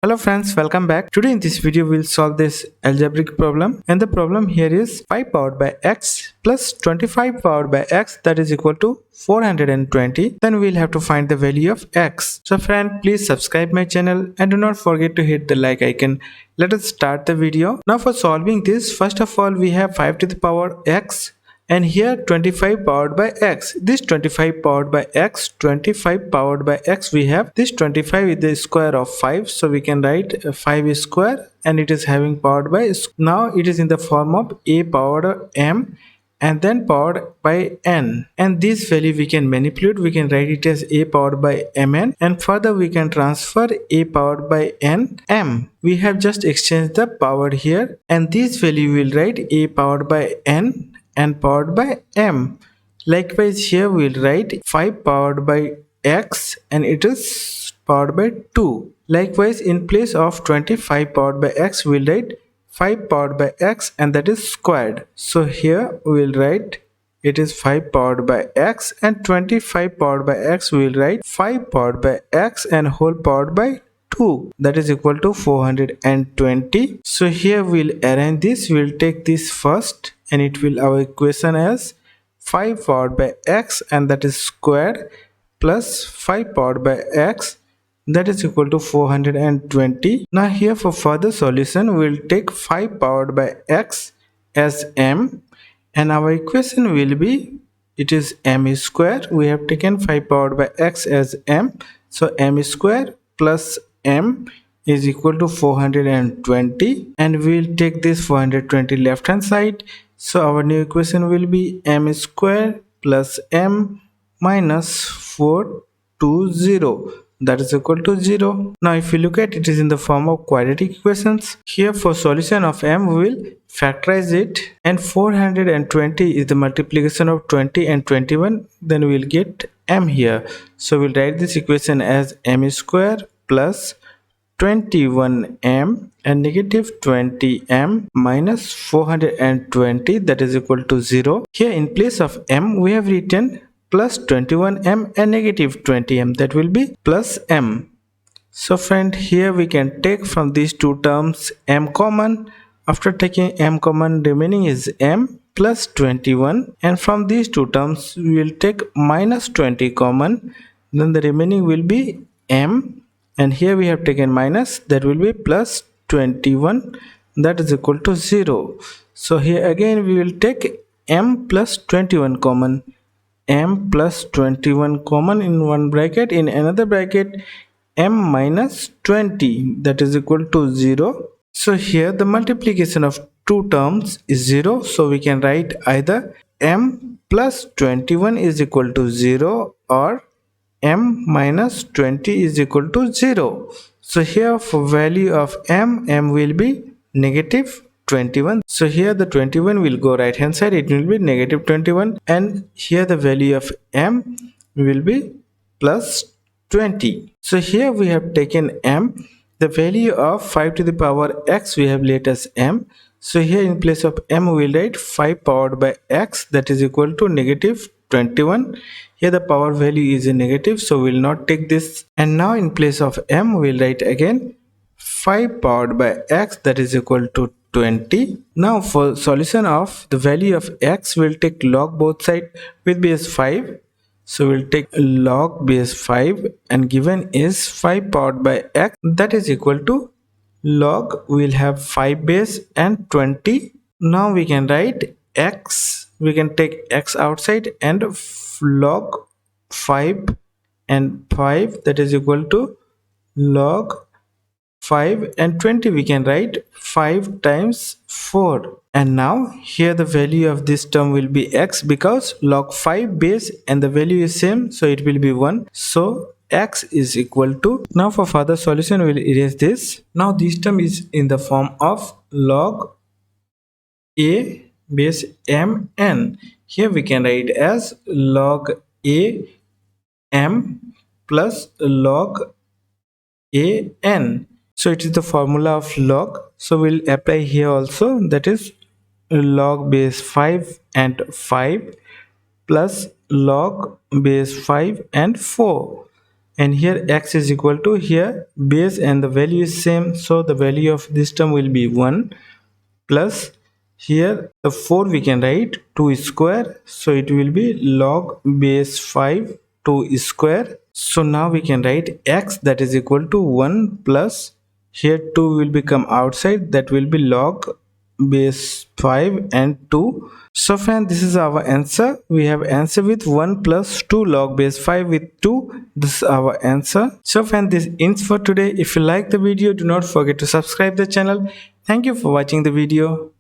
Hello friends, welcome back. Today in this video we'll solve this algebraic problem, and the problem here is 5 powered by x plus 25 powered by x, that is equal to 420. Then we'll have to find the value of x. So friend, please subscribe my channel and do not forget to hit the like icon. Let us start the video. Now for solving this, first of all we have 5 to the power x, and here 25 powered by x. This 25 powered by x, 25 powered by x, we have this 25 is the square of 5, so we can write 5 square, and it is having powered by. Now it is in the form of a powered m and then powered by n, and this value we can manipulate. We can write it as a powered by mn, and further we can transfer a powered by n m. We have just exchanged the power here, and this value we will write a powered by n and powered by m. Likewise here we will write 5 powered by x and it is powered by 2. Likewise in place of 25 powered by x we will write 5 powered by x, and that is squared. So here we will write it is 5 powered by x, and 25 powered by x we will write 5 powered by x and whole powered by 2, that is equal to 420. So here we'll arrange this. We'll take this first, and it will our equation as 5 powered by x, and that is squared, plus 5 powered by x, that is equal to 420. Now here for further solution we'll take 5 powered by x as m, and our equation will be it is m square. We have taken 5 powered by x as m, so m square plus m is equal to 420, and we will take this 420 left hand side. So our new equation will be m square plus m minus 420, that is equal to 0. Now if you look at it, is in the form of quadratic equations. Here for solution of m we will factorize it, and 420 is the multiplication of 20 and 21, then we will get m here. So we'll write this equation as m square plus 21m and negative 20m minus 420, that is equal to 0. Here in place of m we have written plus 21m and negative 20m, that will be plus m. So friend, here we can take from these two terms m common. After taking m common, remaining is m plus 21, and from these two terms we will take minus 20 common, then the remaining will be m, and here we have taken minus, that will be plus 21, that is equal to 0. So here again we will take m plus 21 common, m plus 21 common in one bracket, in another bracket m minus 20, that is equal to 0. So here the multiplication of two terms is 0, so we can write either m plus 21 is equal to 0 or m minus 20 is equal to 0. So here for value of m will be negative 21. So here the 21 will go right hand side, it will be negative 21, and here the value of m will be plus 20. So here we have taken m, the value of 5 to the power x we have laid as m. So here in place of m we will write 5 powered by x, that is equal to negative 21. Here the power value is a negative, so we will not take this, and now in place of m we will write again 5 powered by x, that is equal to 20. Now for solution of the value of x, we will take log both sides with base 5. So we will take log base 5, and given is 5 powered by x, that is equal to log, we will have 5 base and 20. Now we can write x, we can take x outside, and log 5 and 5, that is equal to log 5 and 20, we can write 5 times 4. And now here the value of this term will be x, because log 5 base and the value is same, so it will be 1. So x is equal to, now for further solution we will erase this. Now this term is in the form of log a base m n. Here we can write as log a m plus log a n. So it is the formula of log, so we'll apply here also, that is log base 5 and 5 plus log base 5 and 4, and here x is equal to, here base and the value is same, so the value of this term will be 1 plus, here the 4 we can write 2 square, so it will be log base 5 2 square. So now we can write x, that is equal to 1 plus, here 2 will become outside, that will be log base 5 and 2. So friend, this is our answer. We have answer with 1 plus 2 log base 5 with 2. This is our answer. So friend, this ends for today. If you like the video, do not forget to subscribe the channel. Thank you for watching the video.